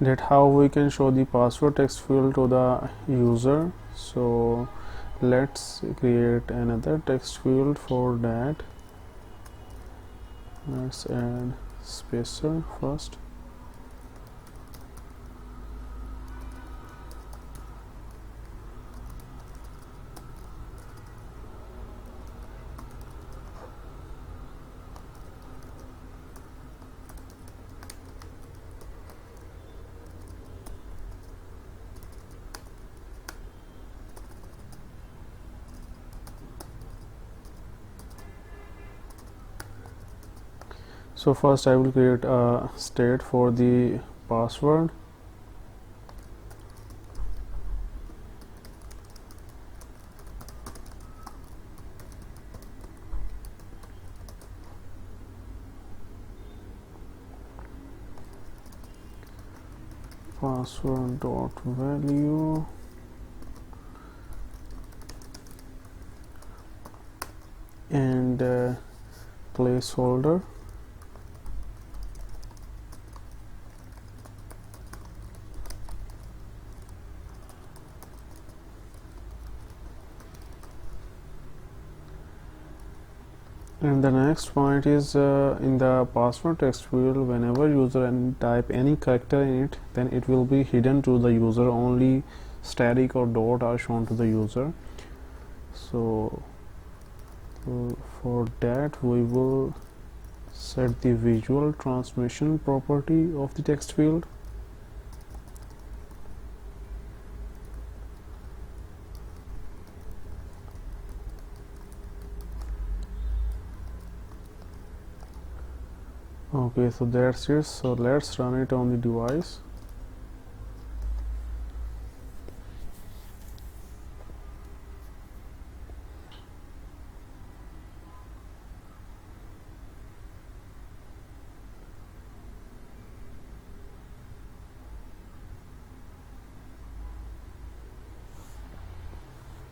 that how we can show the password text field to the user. So let's create another text field. For that, let's add spacer first. So first I will create a state for the password. Password dot value and placeholder. And the next point is in the password text field, whenever user type any character in it, then it will be hidden to the user. Only static or dot are shown to the user. So for that we will set the visual transmission property of the text field. Okay, so that's it. So let's run it on the device.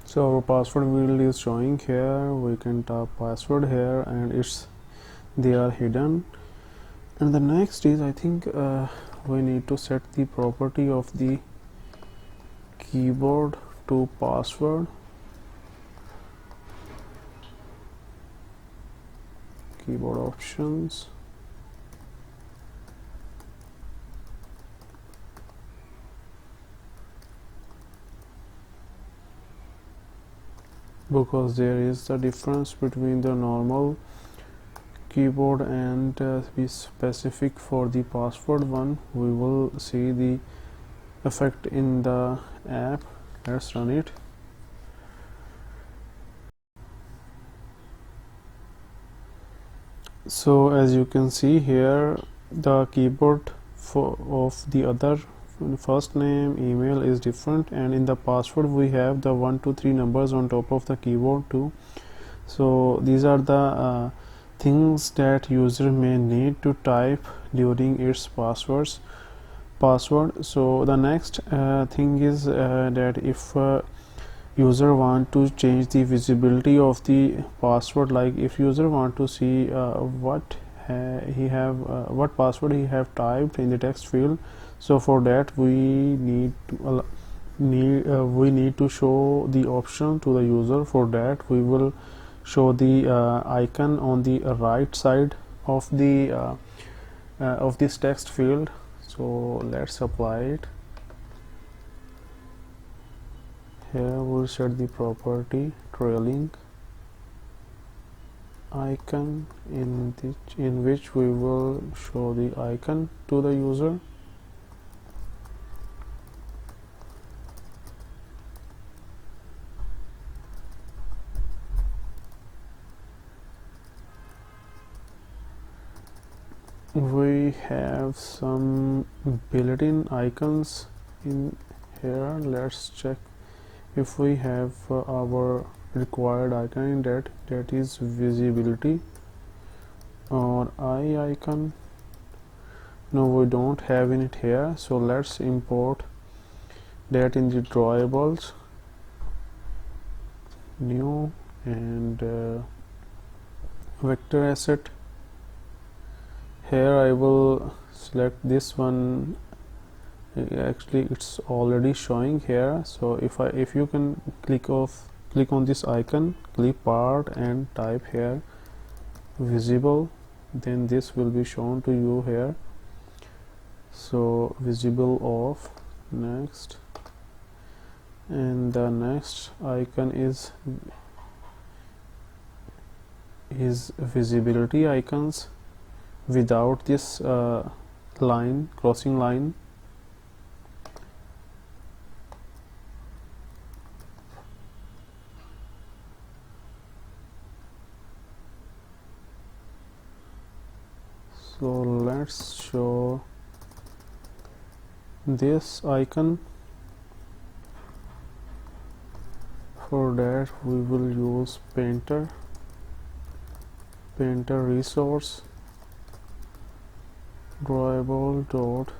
So our password field is showing here. We can type password here and they are hidden. And the next is, I think we need to set the property of the keyboard to password. Keyboard options. Because there is a difference between the normal keyboard and be specific for the password one. We will see the effect in the app. Let's run it. So as you can see here, the keyboard of the other first name email is different, and in the password we have the 1 2 3 numbers on top of the keyboard too. So these are the things that user may need to type during its password. So the next thing is that if user want to change the visibility of the password, like if user want to see what password he have typed in the text field, so for that we need to show the option to the user. For that we will show the icon on the right side of this text field. So let's apply it. Here we'll set the property trailing icon in which we will show the icon to the user. We have some built-in icons in here. Let's check if we have our required icon in that is visibility or eye icon. No, we don't have in it here, so let's import that in the drawables, new, and vector asset. Here I will select this one actually it's already showing here. So if you can click on this icon, click part and type here visible, then this will be shown to you here. So visible off, next, and the next icon is visibility icons without this line, crossing line. So let's show this icon. For that we will use painter resource drawable dot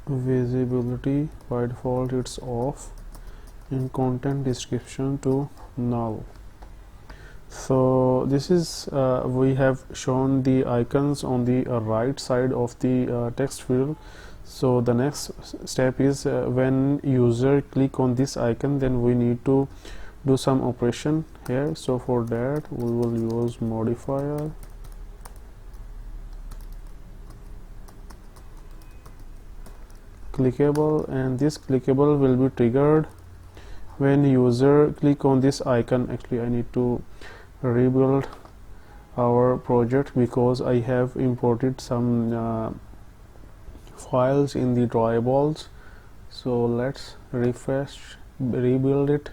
visibility, by default it's off, and content description to null. So this is we have shown the icons on the right side of the text field. So the next step is when user click on this icon, then we need to do some operation here. So for that we will use modifier clickable, and this clickable will be triggered when user click on this icon. Actually I need to rebuild our project because I have imported some files in the drawables. So let's refresh, rebuild it.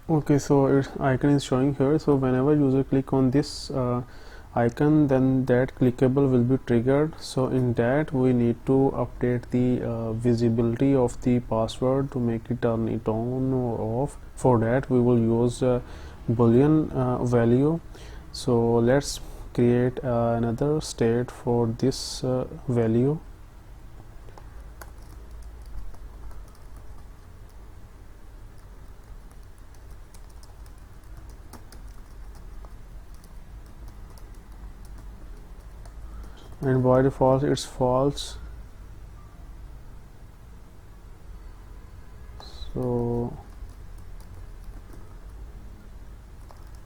Okay, so its icon is showing here. So whenever user click on this icon, then that clickable will be triggered. So in that we need to update the visibility of the password to make it turn it on or off. For that we will use boolean value. So let's create another state for this value. And by default it's false. So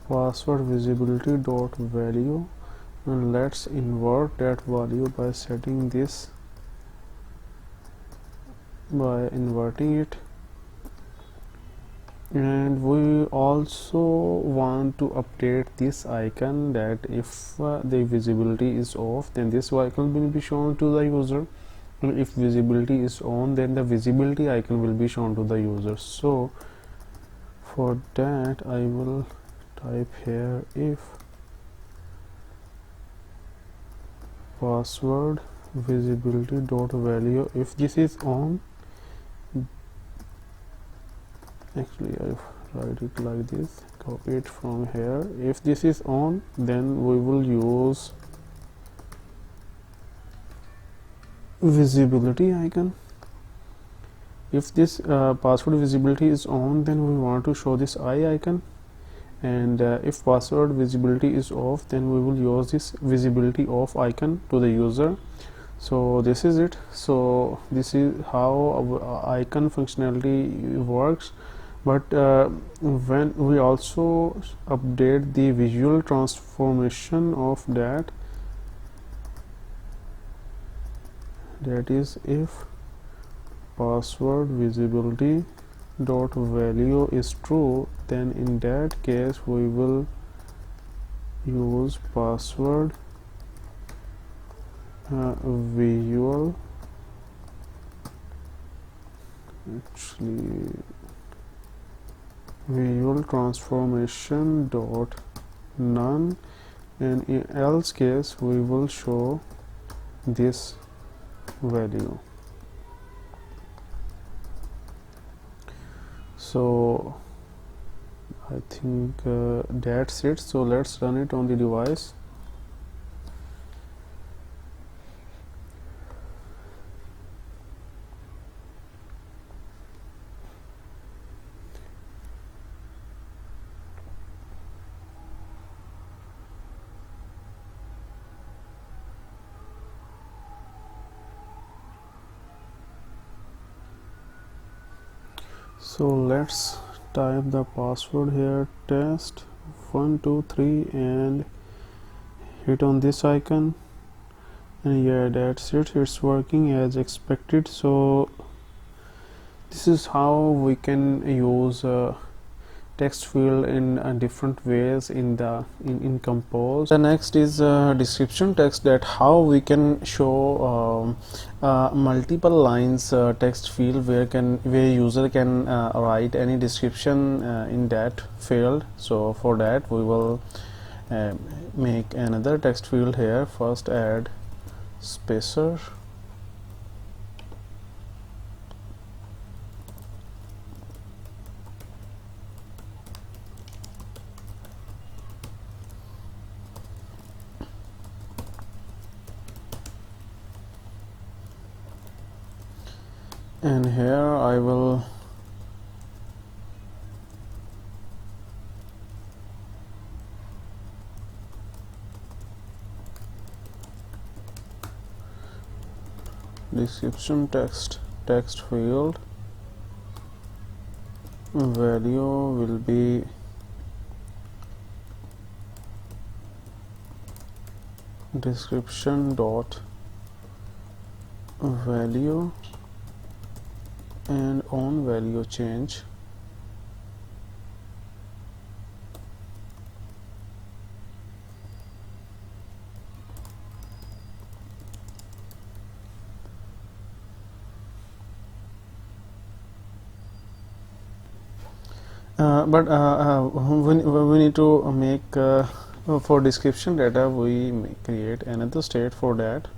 password visibility dot value, and let's invert that value by setting this, by inverting it. And we also want to update this icon, that if the visibility is off, then this icon will be shown to the user, and if visibility is on, then the visibility icon will be shown to the user. So for that I will type here if password visibility dot value, if this is on, actually I write it like this, copy it from here. If this is on, then we will use visibility icon. If this password visibility is on, then we want to show this eye icon, and if password visibility is off, then we will use this visibility off icon to the user. So this is it. So this is how our icon functionality works. But when we also update the visual transformation of that, that is if password visibility dot value is true, then in that case we will use password visual, actually visual transformation dot none, and in else case we will show this value. So I think that's it. So let's run it on the device. So let's type the password here, test 123, and hit on this icon, and yeah, that's it. It's working as expected. So this is how we can use text field in different ways in Compose. The next is description text, that how we can show multiple lines text field where user can write any description in that field. So for that we will make another text field here. First add spacer, and here I will description text field value will be description dot value, and on value change but we need to make for description data we create another state for that.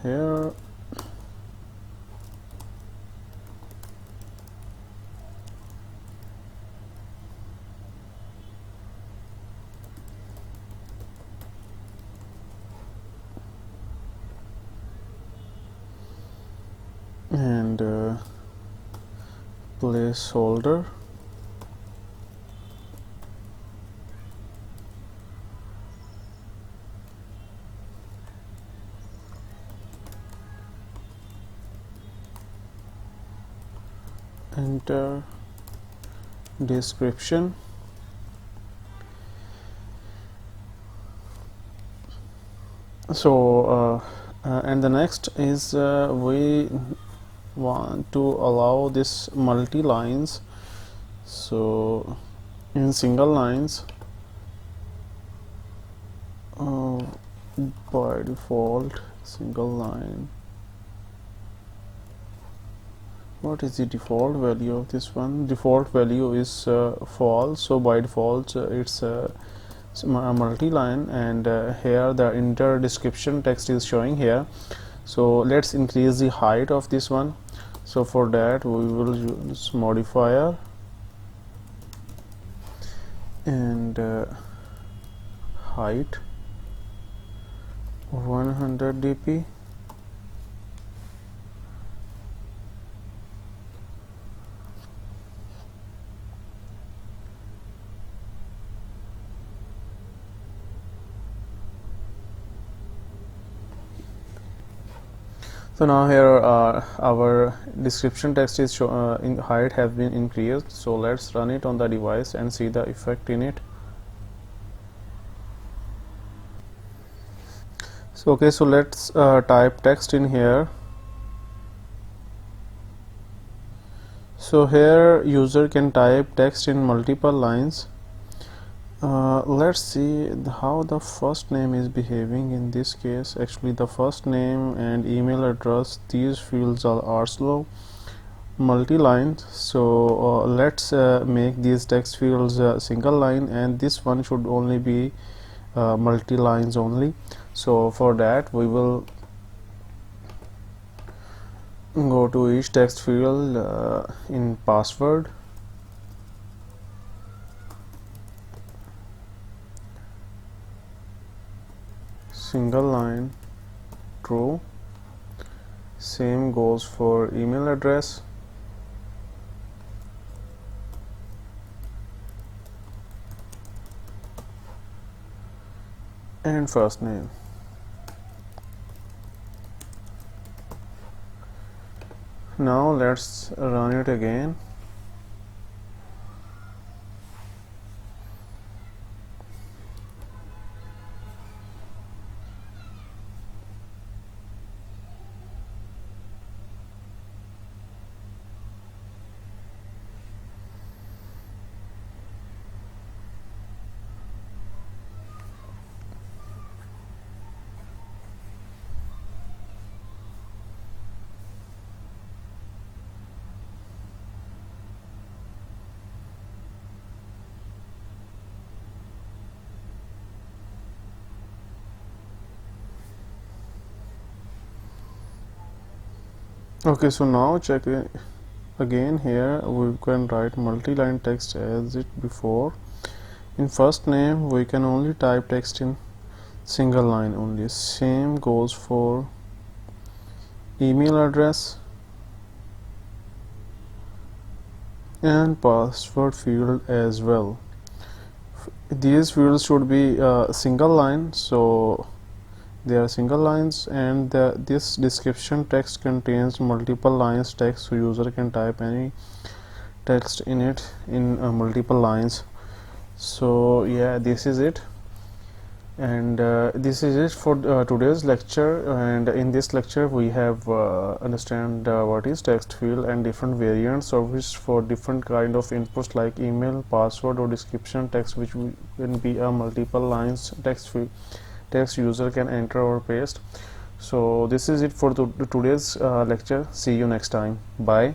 Here and placeholder, enter description, so and the next is we want to allow this multi lines. So in single lines by default single line, what is the default value of this one? Default value is false, so by default it's a multi-line, and here the enter description text is showing here. So let's increase the height of this one. So for that we will use modifier and height 100 dp. So now here our description text is in height has been increased. So let's run it on the device and see the effect in it. So okay, so let's type text in here. So here user can type text in multiple lines. Let's see how the first name is behaving in this case. Actually the first name and email address, these fields are slow, multi-line. So let's make these text fields single line, and this one should only be multi-lines only. So for that we will go to each text field in password, single line, true. Same goes for email address, and first name. Now let's run it again. Okay, so now check it again. Here we can write multi-line text as it before. In first name we can only type text in single line only. Same goes for email address and password field as well. These fields should be single line, so they are single lines, and this description text contains multiple lines text, so user can type any text in it in multiple lines. So yeah, this is it, and this is it for today's lecture. And in this lecture we have understand what is text field and different variants of which for different kind of inputs like email, password, or description text, which can be a multiple lines text field text user can enter or paste. So this is it for today's lecture. See you next time. Bye.